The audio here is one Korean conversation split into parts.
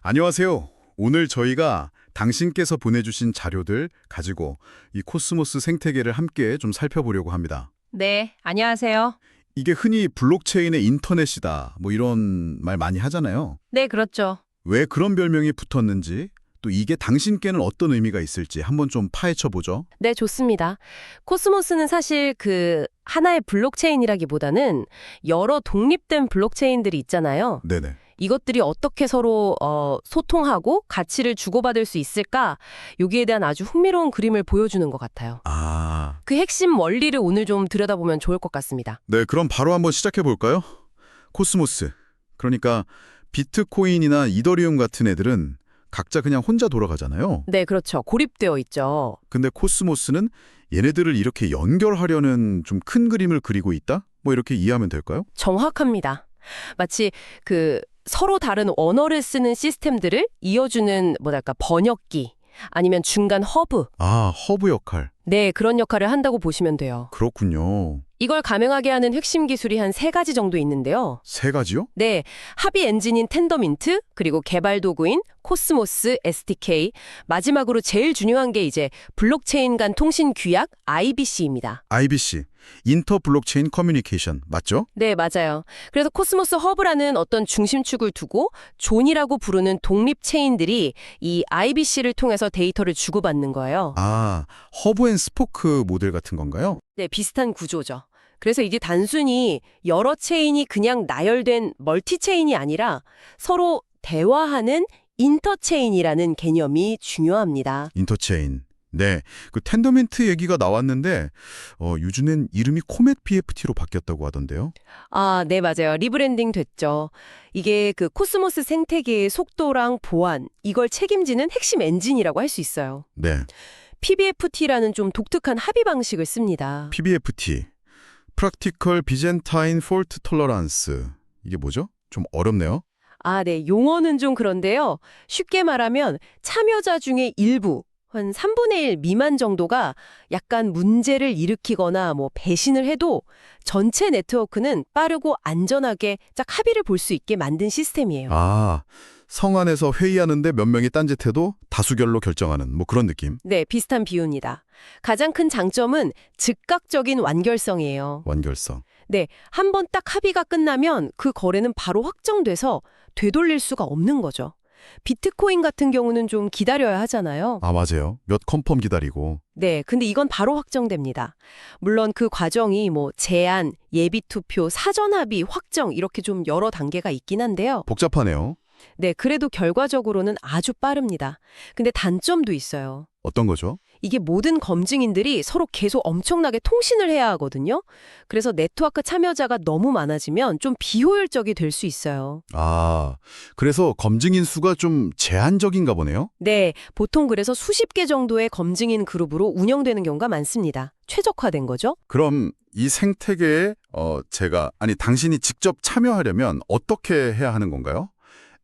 안녕하세요. 오늘 저희가 당신께서 보내주신 자료들 가지고 이 코스모스 생태계를 함께 좀 살펴보려고 합니다. 네, 안녕하세요. 이게 흔히 블록체인의 인터넷이다, 뭐 이런 말 많이 하잖아요. 네, 그렇죠. 왜 그런 별명이 붙었는지, 또 이게 당신께는 어떤 의미가 있을지 한번 좀 파헤쳐 보죠. 네, 좋습니다. 코스모스는 사실 하나의 블록체인이라기보다는 여러 독립된 블록체인들이 있잖아요. 네네. 이것들이 어떻게 서로 소통하고 가치를 주고받을 수 있을까? 여기에 대한 아주 흥미로운 그림을 보여주는 것 같아요. 그 핵심 원리를 오늘 좀 들여다보면 좋을 것 같습니다. 네, 그럼 바로 한번 시작해 볼까요? 코스모스. 그러니까 비트코인이나 이더리움 같은 애들은 각자 그냥 혼자 돌아가잖아요. 네, 그렇죠. 고립되어 있죠. 근데 코스모스는 얘네들을 이렇게 연결하려는 좀 큰 그림을 그리고 있다? 뭐 이렇게 이해하면 될까요? 정확합니다. 마치 서로 다른 언어를 쓰는 시스템들을 이어주는 뭐랄까 번역기 아니면 중간 허브. 허브 역할. 네, 그런 역할을 한다고 보시면 돼요. 그렇군요. 이걸 가능하게 하는 핵심 기술이 한 3가지 정도 있는데요. 3가지요? 네, 합의 엔진인 텐더민트, 그리고 개발 도구인 코스모스 SDK, 마지막으로 제일 중요한 게 이제 블록체인 간 통신 규약 IBC입니다. IBC, 인터 블록체인 커뮤니케이션, 맞죠? 네, 맞아요. 그래서 코스모스 허브라는 어떤 중심축을 두고 존이라고 부르는 독립 체인들이 이 IBC를 통해서 데이터를 주고받는 거예요. 허브 앤 스포크 모델 같은 건가요? 네, 비슷한 구조죠. 그래서 이게 단순히 여러 체인이 그냥 나열된 멀티 체인이 아니라 서로 대화하는 인터체인이라는 개념이 중요합니다. 인터체인. 네, 그 텐더민트 얘기가 나왔는데 요즘엔 이름이 코멧 BFT로 바뀌었다고 하던데요. 네, 맞아요. 리브랜딩 됐죠. 이게 코스모스 생태계의 속도랑 보안, 이걸 책임지는 핵심 엔진이라고 할 수 있어요. 네, PBFT라는 좀 독특한 합의 방식을 씁니다. PBFT, Practical Byzantine Fault Tolerance. 이게 뭐죠? 좀 어렵네요. 네, 용어는 좀 그런데요. 쉽게 말하면 참여자 중에 일부, 한 3분의 1 미만 정도가 약간 문제를 일으키거나 배신을 해도 전체 네트워크는 빠르고 안전하게 딱 합의를 볼 수 있게 만든 시스템이에요. 성 안에서 회의하는데 몇 명이 딴짓해도 다수결로 결정하는 뭐 그런 느낌. 네, 비슷한 비유입니다. 가장 큰 장점은 즉각적인 완결성이에요. 완결성. 네, 한 번 딱 합의가 끝나면 그 거래는 바로 확정돼서 되돌릴 수가 없는 거죠. 비트코인 같은 경우는 좀 기다려야 하잖아요. 맞아요. 몇 컨펌 기다리고. 네, 근데 이건 바로 확정됩니다. 물론 그 과정이 제안, 예비투표, 사전합의, 확정 이렇게 좀 여러 단계가 있긴 한데요. 복잡하네요. 네, 그래도 결과적으로는 아주 빠릅니다. 근데 단점도 있어요. 어떤 거죠? 이게 모든 검증인들이 서로 계속 엄청나게 통신을 해야 하거든요. 그래서 네트워크 참여자가 너무 많아지면 좀 비효율적이 될 수 있어요. 그래서 검증인 수가 좀 제한적인가 보네요? 네, 보통 그래서 수십 개 정도의 검증인 그룹으로 운영되는 경우가 많습니다. 최적화된 거죠? 그럼 이 생태계에 당신이 직접 참여하려면 어떻게 해야 하는 건가요?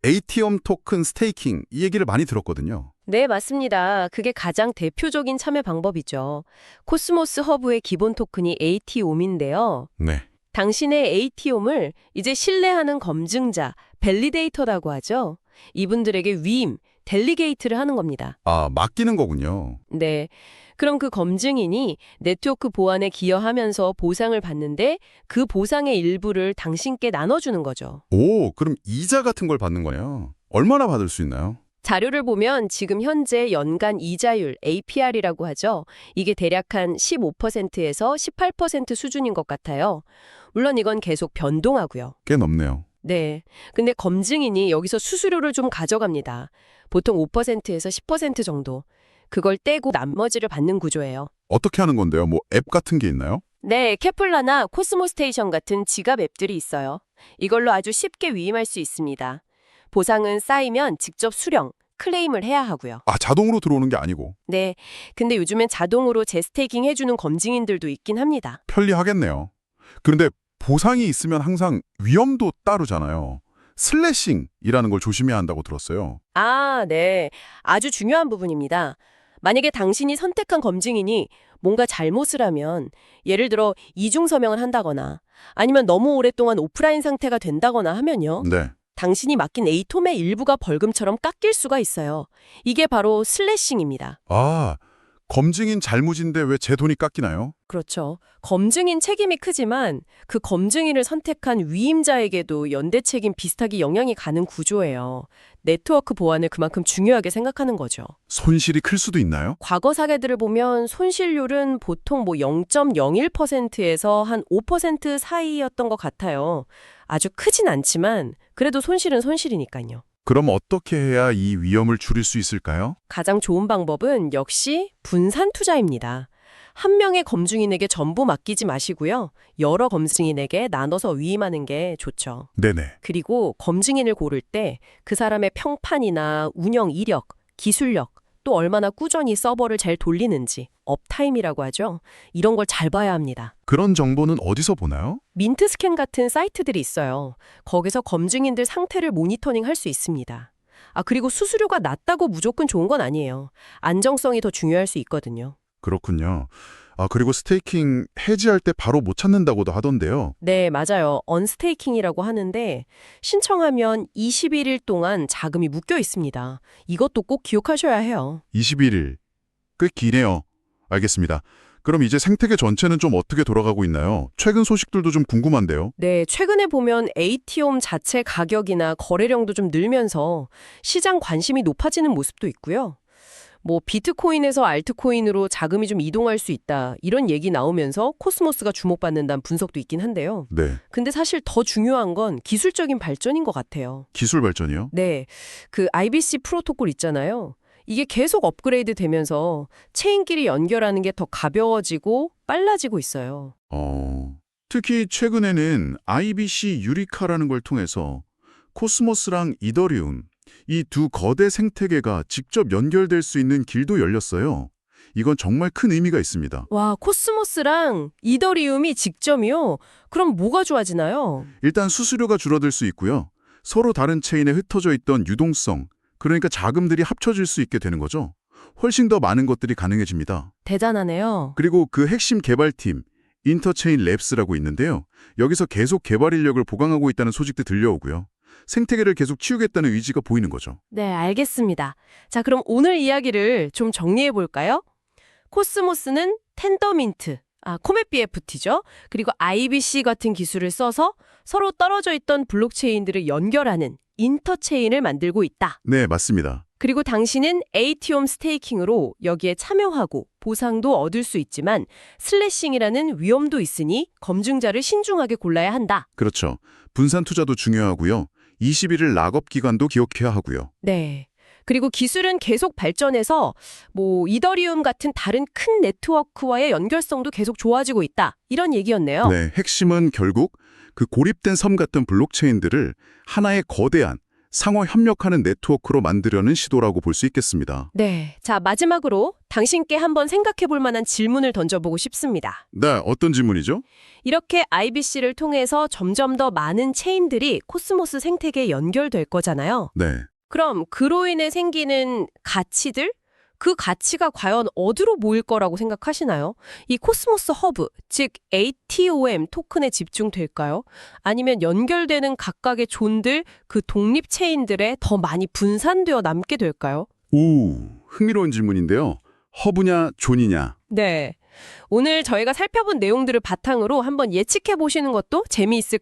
ATM 토큰 스테이킹 이 얘기를 많이 들었거든요. 네, 맞습니다. 그게 가장 대표적인 참여 방법이죠. 코스모스 허브의 기본 토큰이 ATOM인데요. 네. 당신의 ATOM을 이제 신뢰하는 검증자, 밸리데이터라고 하죠. 이분들에게 위임, 델리게이트를 하는 겁니다. 맡기는 거군요. 네. 그럼 그 검증인이 네트워크 보안에 기여하면서 보상을 받는데 그 보상의 일부를 당신께 나눠주는 거죠. 그럼 이자 같은 걸 받는 거네요. 얼마나 받을 수 있나요? 자료를 보면 지금 현재 연간 이자율 APR이라고 하죠. 이게 대략 한 15%에서 18% 수준인 것 같아요. 물론 이건 계속 변동하고요. 꽤 넘네요. 네. 근데 검증인이 여기서 수수료를 좀 가져갑니다. 보통 5%에서 10% 정도. 그걸 떼고 나머지를 받는 구조예요. 어떻게 하는 건데요? 뭐 앱 같은 게 있나요? 네, 케플라나 코스모스테이션 같은 지갑 앱들이 있어요. 이걸로 아주 쉽게 위임할 수 있습니다. 보상은 쌓이면 직접 수령, 클레임을 해야 하고요. 자동으로 들어오는 게 아니고. 네, 근데 요즘엔 자동으로 재스테이킹 해주는 검증인들도 있긴 합니다. 편리하겠네요. 그런데 보상이 있으면 항상 위험도 따르잖아요. 슬래싱이라는 걸 조심해야 한다고 들었어요. 네. 아주 중요한 부분입니다. 만약에 당신이 선택한 검증인이 뭔가 잘못을 하면 예를 들어 이중 서명을 한다거나 아니면 너무 오랫동안 오프라인 상태가 된다거나 하면요. 네. 당신이 맡긴 에이톰의 일부가 벌금처럼 깎일 수가 있어요. 이게 바로 슬래싱입니다. 아, 검증인 잘못인데 왜 제 돈이 깎이나요? 그렇죠. 검증인 책임이 크지만 그 검증인을 선택한 위임자에게도 연대 책임 비슷하게 영향이 가는 구조예요. 네트워크 보안을 그만큼 중요하게 생각하는 거죠. 손실이 클 수도 있나요? 과거 사례들을 보면 손실률은 보통 0.01%에서 한 5% 사이였던 것 같아요. 아주 크진 않지만 그래도 손실은 손실이니까요. 그럼 어떻게 해야 이 위험을 줄일 수 있을까요? 가장 좋은 방법은 역시 분산 투자입니다. 한 명의 검증인에게 전부 맡기지 마시고요. 여러 검증인에게 나눠서 위임하는 게 좋죠. 네네. 그리고 검증인을 고를 때 그 사람의 평판이나 운영 이력, 기술력, 또 얼마나 꾸준히 서버를 잘 돌리는지, 업타임이라고 하죠. 이런 걸 잘 봐야 합니다. 그런 정보는 어디서 보나요? 민트스캔 같은 사이트들이 있어요. 거기서 검증인들 상태를 모니터링 할 수 있습니다. 그리고 수수료가 낮다고 무조건 좋은 건 아니에요. 안정성이 더 중요할 수 있거든요. 그렇군요. 그리고 스테이킹 해지할 때 바로 못 찾는다고도 하던데요. 네, 맞아요. 언스테이킹이라고 하는데 신청하면 21일 동안 자금이 묶여 있습니다. 이것도 꼭 기억하셔야 해요. 21일. 꽤 기네요. 알겠습니다. 그럼 이제 생태계 전체는 좀 어떻게 돌아가고 있나요? 최근 소식들도 좀 궁금한데요. 네, 최근에 보면 에이티엄 자체 가격이나 거래량도 좀 늘면서 시장 관심이 높아지는 모습도 있고요. 비트코인에서 알트코인으로 자금이 좀 이동할 수 있다. 이런 얘기 나오면서 코스모스가 주목받는다는 분석도 있긴 한데요. 네. 근데 사실 더 중요한 건 기술적인 발전인 것 같아요. 기술 발전이요? 네, 그 IBC 프로토콜 있잖아요. 이게 계속 업그레이드 되면서 체인끼리 연결하는 게 더 가벼워지고 빨라지고 있어요. 특히 최근에는 IBC 유리카라는 걸 통해서 코스모스랑 이더리움, 이 두 거대 생태계가 직접 연결될 수 있는 길도 열렸어요. 이건 정말 큰 의미가 있습니다. 와, 코스모스랑 이더리움이 직점이요? 그럼 뭐가 좋아지나요? 일단 수수료가 줄어들 수 있고요. 서로 다른 체인에 흩어져 있던 유동성, 그러니까 자금들이 합쳐질 수 있게 되는 거죠. 훨씬 더 많은 것들이 가능해집니다. 대단하네요. 그리고 그 핵심 개발팀, 인터체인 랩스라고 있는데요. 여기서 계속 개발 인력을 보강하고 있다는 소식도 들려오고요. 생태계를 계속 키우겠다는 의지가 보이는 거죠. 네, 알겠습니다. 자, 그럼 오늘 이야기를 좀 정리해 볼까요? 코스모스는 텐더민트, 코멧 BFT죠. 그리고 IBC 같은 기술을 써서 서로 떨어져 있던 블록체인들을 연결하는 인터체인을 만들고 있다. 네, 맞습니다. 그리고 당신은 에이티엄 스테이킹으로 여기에 참여하고 보상도 얻을 수 있지만 슬래싱이라는 위험도 있으니 검증자를 신중하게 골라야 한다. 그렇죠. 분산 투자도 중요하고요. 21일 락업 기간도 기억해야 하고요. 네. 그리고 기술은 계속 발전해서 이더리움 같은 다른 큰 네트워크와의 연결성도 계속 좋아지고 있다. 이런 얘기였네요. 네, 핵심은 결국 그 고립된 섬 같은 블록체인들을 하나의 거대한 상호 협력하는 네트워크로 만들려는 시도라고 볼 수 있겠습니다. 네. 자, 마지막으로 당신께 한번 생각해 볼 만한 질문을 던져보고 싶습니다. 네, 어떤 질문이죠? 이렇게 IBC를 통해서 점점 더 많은 체인들이 코스모스 생태계에 연결될 거잖아요. 네. 그럼 그로 인해 생기는 가치들? 그 가치가 과연 어디로 모일 거라고 생각하시나요? 이 코스모스 허브, 즉 ATOM 토큰에 집중될까요? 아니면 연결되는 각각의 존들, 그 독립 체인들에 더 많이 분산되어 남게 될까요? 오, 흥미로운 질문인데요. 허브냐, 존이냐. 네. 오늘 저희가 살펴본 내용들을 바탕으로 한번 예측해 보시는 것도 재미있을